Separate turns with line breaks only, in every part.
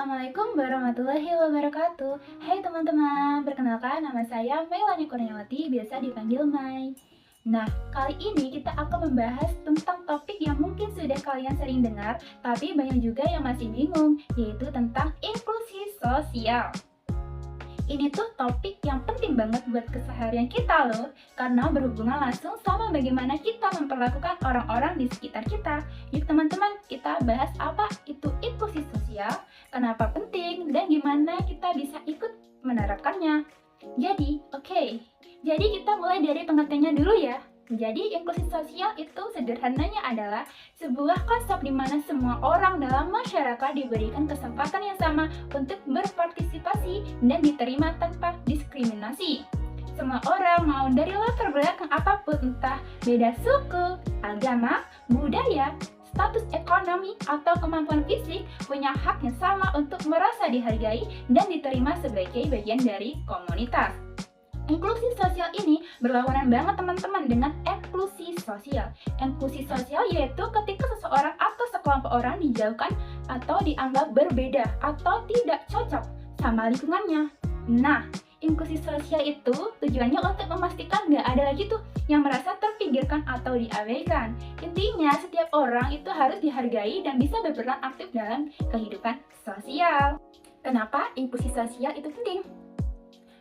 Assalamualaikum warahmatullahi wabarakatuh. Hai teman-teman, perkenalkan nama saya Melani Kurniawati, biasa dipanggil Mai. Nah, kali ini kita akan membahas tentang topik yang mungkin sudah kalian sering dengar, tapi banyak juga yang masih bingung, yaitu tentang inklusi sosial. Ini tuh topik yang penting banget buat keseharian kita loh, karena berhubungan langsung sama bagaimana kita memperlakukan orang-orang di sekitar kita. Yuk teman-teman, kita bahas apa itu inklusi sosial, kenapa penting, dan gimana kita bisa ikut menerapkannya. Jadi kita mulai dari pengertiannya dulu ya. Jadi inklusi sosial itu sederhananya adalah sebuah konsep di mana semua orang dalam masyarakat diberikan kesempatan yang sama untuk berpartisipasi dan diterima tanpa diskriminasi. Semua orang mau dari latar belakang apapun, entah beda suku, agama, budaya, status ekonomi, atau kemampuan fisik, punya hak yang sama untuk merasa dihargai dan diterima sebagai bagian dari komunitas. Inklusi sosial ini berlawanan banget teman-teman dengan eksklusi sosial. Inklusi sosial yaitu ketika seseorang atau sekelompok orang dijauhkan atau dianggap berbeda atau tidak cocok sama lingkungannya. Nah, inklusi sosial itu tujuannya untuk memastikan nggak ada lagi tuh yang merasa terpinggirkan atau diabaikan. Intinya setiap orang itu harus dihargai dan bisa berperan aktif dalam kehidupan sosial. Kenapa inklusi sosial itu penting?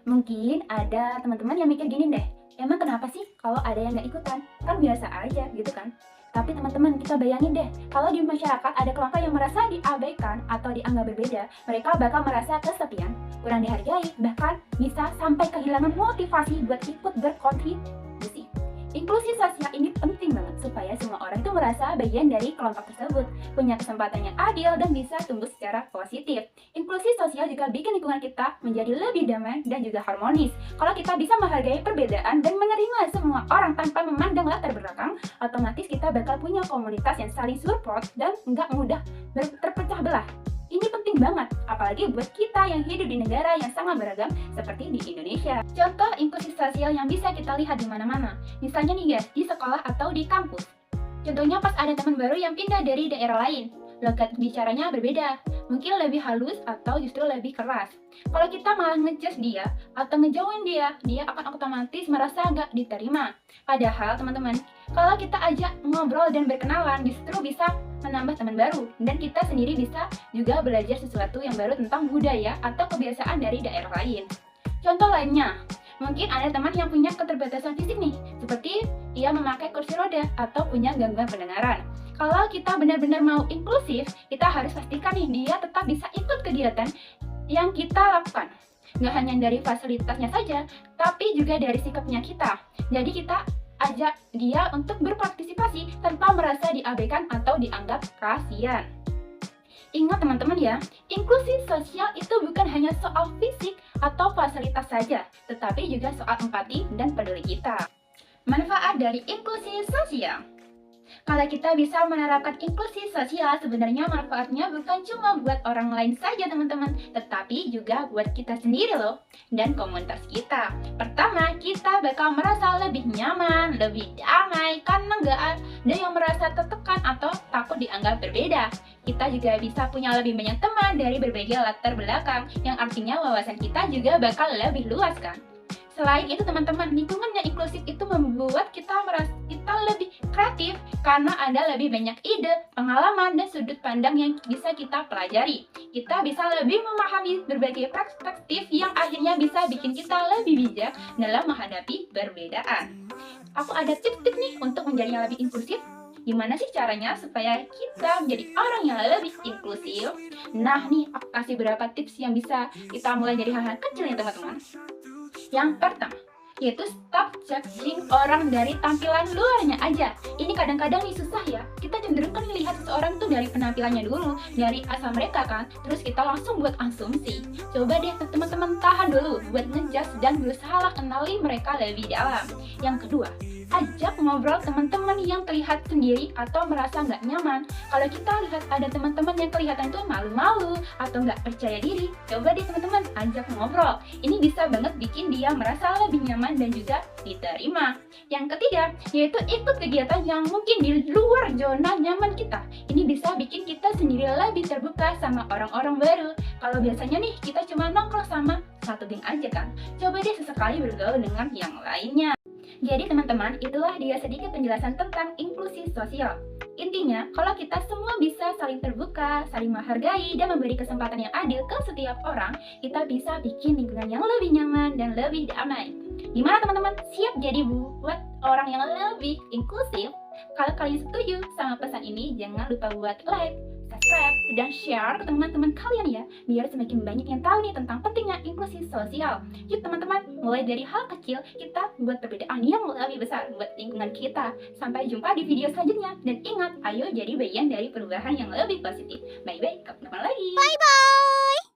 Mungkin ada teman-teman yang mikir gini deh, emang kenapa sih kalau ada yang nggak ikutan? Kan biasa aja gitu kan? Tapi teman-teman, kita bayangin deh, kalau di masyarakat ada kelompok yang merasa diabaikan atau dianggap berbeda, mereka bakal merasa kesepian, kurang dihargai, bahkan bisa sampai kehilangan motivasi buat ikut berkontribusi. Inklusi sosial ini penting banget supaya semua orang itu merasa bagian dari kelompok tersebut, punya kesempatan yang adil dan bisa tumbuh secara positif. Inklusi sosial juga bikin lingkungan kita menjadi lebih damai dan juga harmonis. Kalau kita bisa menghargai perbedaan dan menerima semua orang tanpa memandang latar belakang, otomatis kita bakal punya komunitas yang saling support dan nggak mudah terpecah belah. Ini penting banget, apalagi buat kita yang hidup di negara yang sangat beragam seperti di Indonesia. Contoh inklusi sosial yang bisa kita lihat di mana-mana. Misalnya nih guys, di sekolah atau di kampus. Contohnya pas ada teman baru yang pindah dari daerah lain. Logat bicaranya berbeda, mungkin lebih halus atau justru lebih keras. Kalau kita malah ngejudge dia atau ngejauhin dia akan otomatis merasa nggak diterima. Padahal teman-teman, kalau kita ajak ngobrol dan berkenalan justru bisa menambah teman baru, dan kita sendiri bisa juga belajar sesuatu yang baru tentang budaya atau kebiasaan dari daerah lain. Contoh lainnya, mungkin ada teman yang punya keterbatasan fisik nih, seperti ia memakai kursi roda atau punya gangguan pendengaran. Kalau kita benar-benar mau inklusif, kita harus pastikan nih dia tetap bisa ikut kegiatan yang kita lakukan. Nggak hanya dari fasilitasnya saja, tapi juga dari sikapnya kita. Jadi kita ajak dia untuk berpartisipasi tanpa merasa diabaikan atau dianggap kasihan. Ingat teman-teman ya, inklusi sosial itu bukan hanya soal fisik atau fasilitas saja, tetapi juga soal empati dan peduli kita. Manfaat dari inklusi sosial. Kalau kita bisa menerapkan inklusi sosial, sebenarnya manfaatnya bukan cuma buat orang lain saja teman-teman, tetapi juga buat kita sendiri loh, dan komunitas kita. Pertama, kita bakal merasa lebih nyaman, lebih damai, karena nggak ada yang merasa tertekan atau takut dianggap berbeda. Kita juga bisa punya lebih banyak teman dari berbagai latar belakang, yang artinya wawasan kita juga bakal lebih luas kan. Selain itu teman-teman, lingkungan yang inklusif itu membuat kita merasa kita lebih kreatif karena ada lebih banyak ide, pengalaman, dan sudut pandang yang bisa kita pelajari. Kita bisa lebih memahami berbagai perspektif yang akhirnya bisa bikin kita lebih bijak dalam menghadapi perbedaan. Aku ada tips-tips nih untuk menjadi yang lebih inklusif. Gimana sih caranya supaya kita menjadi orang yang lebih inklusif? Nah nih, aku kasih beberapa tips yang bisa kita mulai dari hal-hal kecil ya teman-teman. Yang pertama, yaitu stop judging orang dari tampilan luarnya aja. Ini kadang-kadang nih susah ya. Kita cenderung kan melihat seseorang tuh dari penampilannya dulu, dari asal mereka kan, terus kita langsung buat asumsi. Coba deh teman-teman tahan dulu buat ngejudge dan berusaha kenali mereka lebih dalam. Yang kedua, ajak ngobrol teman-teman yang terlihat sendiri atau merasa nggak nyaman. Kalau kita lihat ada teman-teman yang kelihatan tuh malu-malu atau nggak percaya diri, coba deh teman-teman ajak ngobrol. Ini bisa banget bikin dia merasa lebih nyaman dan juga diterima. Yang ketiga, yaitu ikut kegiatan yang mungkin di luar zona nyaman kita. Ini bisa bikin kita sendiri supaya lebih terbuka sama orang-orang baru. Kalau biasanya nih kita cuma nongkrong sama satu geng aja kan. Coba deh sesekali bergaul dengan yang lainnya. Jadi teman-teman, itulah dia sedikit penjelasan tentang inklusi sosial. Intinya, kalau kita semua bisa saling terbuka, saling menghargai, dan memberi kesempatan yang adil ke setiap orang, kita bisa bikin lingkungan yang lebih nyaman dan lebih damai. Gimana teman-teman? Siap jadi buat orang yang lebih inklusif? Kalau kalian setuju sama pesan ini, jangan lupa buat like, subscribe, dan share ke teman-teman kalian ya, biar semakin banyak yang tahu nih tentang pentingnya inklusi sosial. Yuk teman-teman, mulai dari hal kecil, kita buat perbedaan yang lebih besar buat lingkungan kita. Sampai jumpa di video selanjutnya, dan ingat, ayo jadi bagian dari perubahan yang lebih positif. Bye-bye, kapan lagi.
Bye-bye!